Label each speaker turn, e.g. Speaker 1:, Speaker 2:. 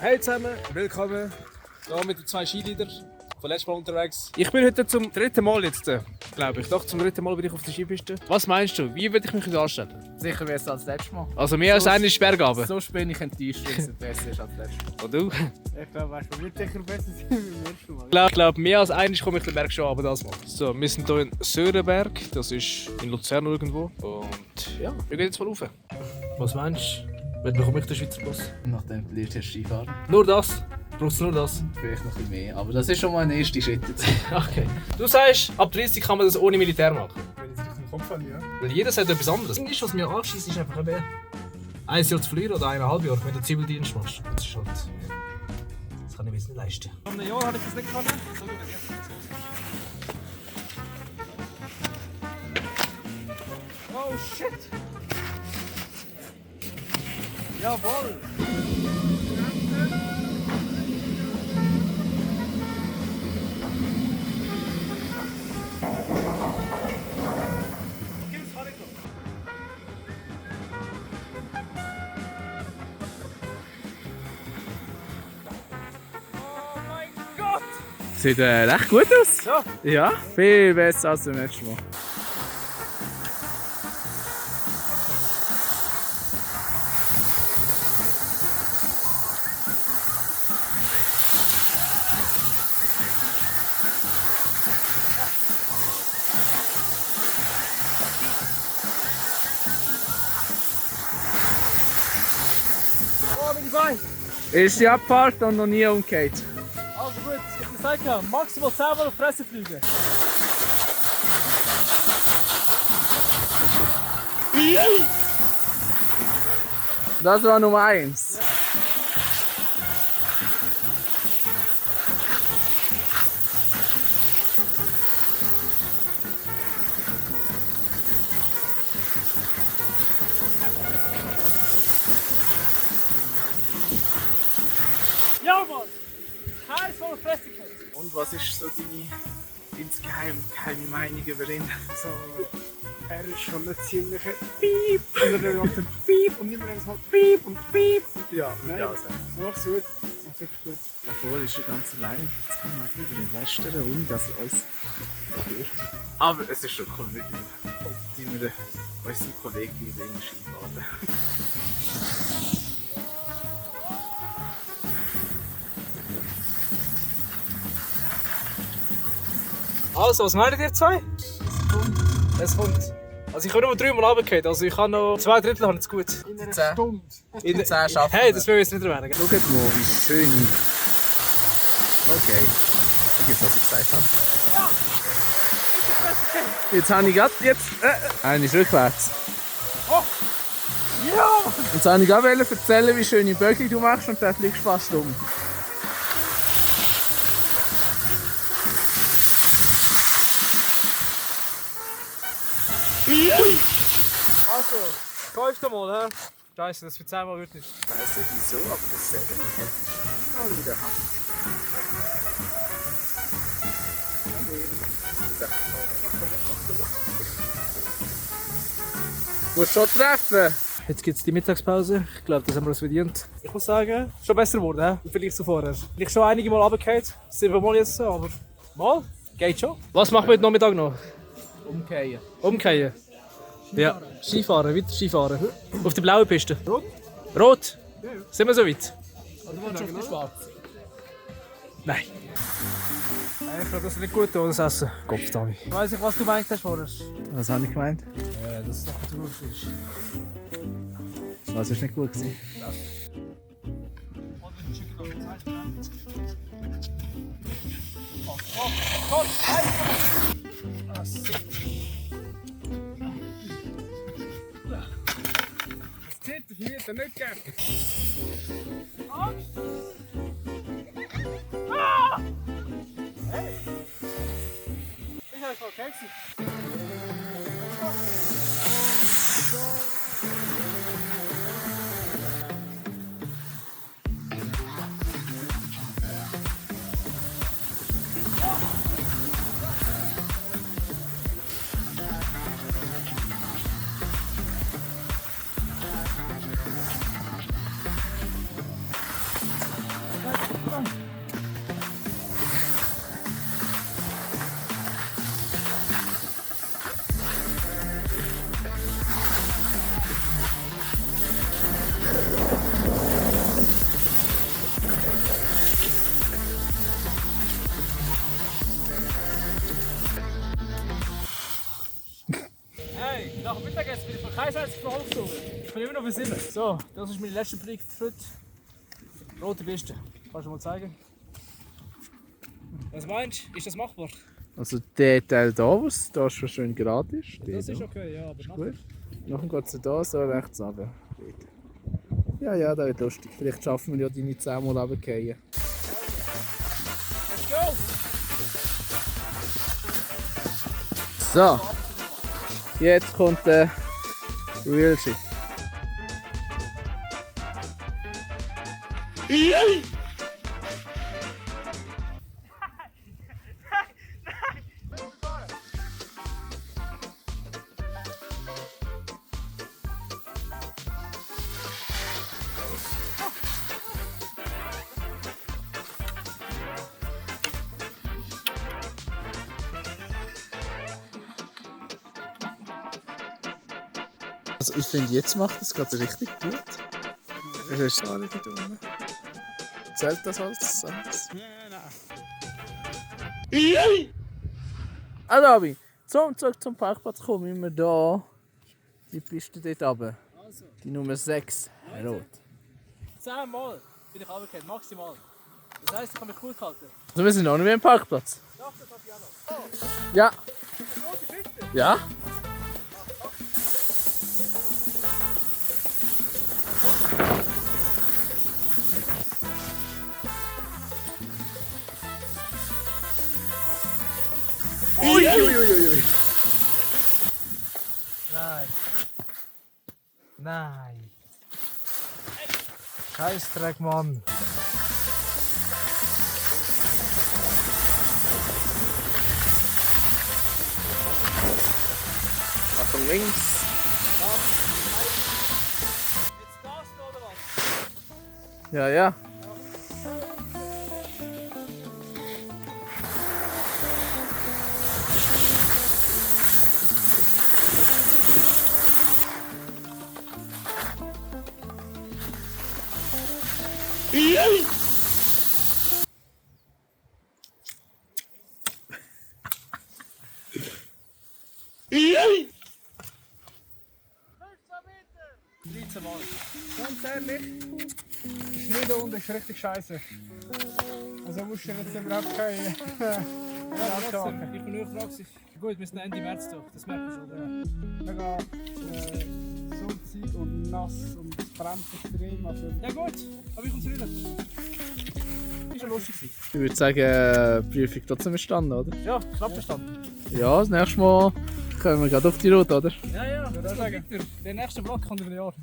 Speaker 1: Hey zusammen, willkommen hier mit den zwei Skileadern von letztes Mal unterwegs. Ich bin heute zum dritten Mal jetzt, glaube ich. Doch, zum dritten Mal bin ich auf der Skipiste. Was meinst du, wie würde ich mich anstellen?
Speaker 2: Sicher besser als letztes Mal.
Speaker 1: Also mehr als eine Bergabe?
Speaker 2: So bin ich enttäuscht, wenn es besser ist als letztes Mal.
Speaker 1: Und du?
Speaker 2: Ich glaube, weißt du, wird sicher besser sein als beim ersten Mal.
Speaker 1: Ich glaube, mehr als einmal komme ich den Berg schon runter das Mal. So, wir sind hier in Sörenberg, das ist in Luzern irgendwo. Und ja, wir gehen jetzt mal rauf. Was meinst du? Wann bekomme ich den Schweizer Pass?
Speaker 2: Nachdem du lernst, hast du Skifahren.
Speaker 1: Nur das? Brauchst du nur das?
Speaker 2: Vielleicht noch ein bisschen mehr, aber das ist schon mal ein erster Schritt.
Speaker 1: Okay. Du sagst, ab 30 kann man das ohne Militär machen.
Speaker 3: Wenn ich es richtig im Kopf habe, ja.
Speaker 1: Weil jeder sagt etwas anderes. Das, was mir anschießt, ist einfach eben ein Jahr zu verlieren oder 1,5 Jahre, wenn du Zivildienst machst. Das ist halt... Das kann ich mir jetzt nicht leisten.
Speaker 3: Vor einem Jahr hatte ich das nicht können. So wie jetzt. Oh shit! Jawohl!
Speaker 2: Sieht recht gut aus.
Speaker 3: Ja.
Speaker 2: Ja, viel besser als beim letzten Mal.
Speaker 3: Oh, meine Beine!
Speaker 2: Ist die Abfahrt und noch nie umgekehrt.
Speaker 3: Also gut, ich habe gesagt, maximal 10 Mal auf die Fresse fliegen.
Speaker 2: Das war Nummer 1.
Speaker 3: Ja, Mann! Keins Mal auf die Fresse gefallen.
Speaker 2: Und was ist so deine geheime Meinung über ihn?
Speaker 3: Also, er ist schon ein ziemlicher Piep. Und dann macht er Piep und niemand mal Piep und Piep. Ja, nein,
Speaker 2: Ja,
Speaker 3: das machst du gut. Machst wirklich gut.
Speaker 2: Davor ist er ganz allein. Jetzt kann man über den lästern, ohne dass er uns hört. Aber es ist schon cool, wie wir unseren Kollegen in den Skifahren.
Speaker 1: Also, was meint ihr zwei? Es kommt. Also ich habe nur 3 Mal runtergefallen, also ich habe noch 2 Drittel habe ich gut.
Speaker 3: In einer
Speaker 2: 10.
Speaker 3: Stunde.
Speaker 2: In 10 schaffen
Speaker 1: Hey, das will ich jetzt nicht erwähnen.
Speaker 2: Schaut mal, wie schön. Okay. Ich jetzt, was ich gesagt habe. Jetzt habe ich gerade eine ist rückwärts.
Speaker 3: Ja!
Speaker 2: Jetzt wollte ich gerade erzählen, wie schöne Böcke du machst und dann fliegst du fast um.
Speaker 1: Also, 5. Mal, hä? Scheiße, das für 10 Mal wird nicht.
Speaker 2: Ich weiss nicht wieso, aber das sehen wir mal wieder haben. Musst schon treffen.
Speaker 1: Jetzt gibt es die Mittagspause. Ich glaube, das haben wir uns verdient. Ich muss sagen, schon besser geworden, hä? Im Vergleich zu vorher. Vielleicht schon einige Mal runtergefallen. 7 Mal jetzt so, aber mal geht schon. Was machen wir heute Nachmittag noch?
Speaker 2: Umkehren.
Speaker 1: Umkehren. Ja, Skifahren, weiter Skifahren. Auf die blaue Piste. Rot? Rot? Ja. Sind wir so weit?
Speaker 2: Oder willst du auf die schwarze?
Speaker 1: Nein. Ich glaube, das ist nicht gut, das Essen. Kopfdami. Ich weiss nicht, was du meinst vorher.
Speaker 2: Was habe ich gemeint?
Speaker 1: Ja, das ist doch zu gut ist.
Speaker 2: Was ist nicht gut gewesen?
Speaker 3: Das zieht der Vierte nicht gern. Hey! Ich habe voll Kekse.
Speaker 1: 61 Verholzstufe. Ich bin immer noch bei 7. So, das ist meine letzte Predigt für heute. Rote Piste. Kannst du mal zeigen? Was meinst du? Ist das machbar?
Speaker 2: Also der Teil da, was da schon schön gerade ist.
Speaker 1: Das ist okay, ja, aber nachher.
Speaker 2: Gut. Nachher geht es da so rechts runter. Ja, ja, das wird lustig. Vielleicht schaffen wir ja deine 10 Mal runterfallen.
Speaker 1: Let's go!
Speaker 2: So, jetzt kommt der Real Shit. Also ich finde, jetzt macht es gerade richtig gut. Es ist schade da unten. Zählt das als Sams? Also Abi, zum zurück zum Parkplatz kommen, müssen wir da die Piste dort runter.
Speaker 1: Also,
Speaker 2: Die Nummer 6, rot.
Speaker 1: 10 Mal bin ich runtergefallen, maximal. Das heisst, ich kann mich gut halten.
Speaker 2: Also wir sind noch nicht mehr am Parkplatz.
Speaker 1: Doch, das hab ich auch noch. Oh,
Speaker 2: Ja.
Speaker 1: rote Piste.
Speaker 2: Ja? Uiuiuiui.
Speaker 1: Nein. Nein. Scheißdreck, Mann.
Speaker 2: Achtung links.
Speaker 1: Jetzt Gas oder was?
Speaker 2: Ja, ja.
Speaker 3: Ganz ehrlich, Schnee da unten ist richtig scheiße. Also musst du jetzt überhaupt keine
Speaker 1: Ja, trotzdem. Ich bin nur gefragt. Gut, wir sind Ende März doch. Das merkt man schon, oder?
Speaker 3: mega sulzig und nass und es brennt extrem. Also,
Speaker 1: Ja gut, aber ich komme zurück. Ist ja lustig gewesen.
Speaker 2: Ich würde sagen, Prüfung trotzdem bestanden, oder?
Speaker 1: Ja, knapp verstanden.
Speaker 2: Ja, das nächste Mal kommen wir gerade auf die Route, oder?
Speaker 1: Ja, ja, das ist weiter. Der nächste Vlog kommt über ein Jahr.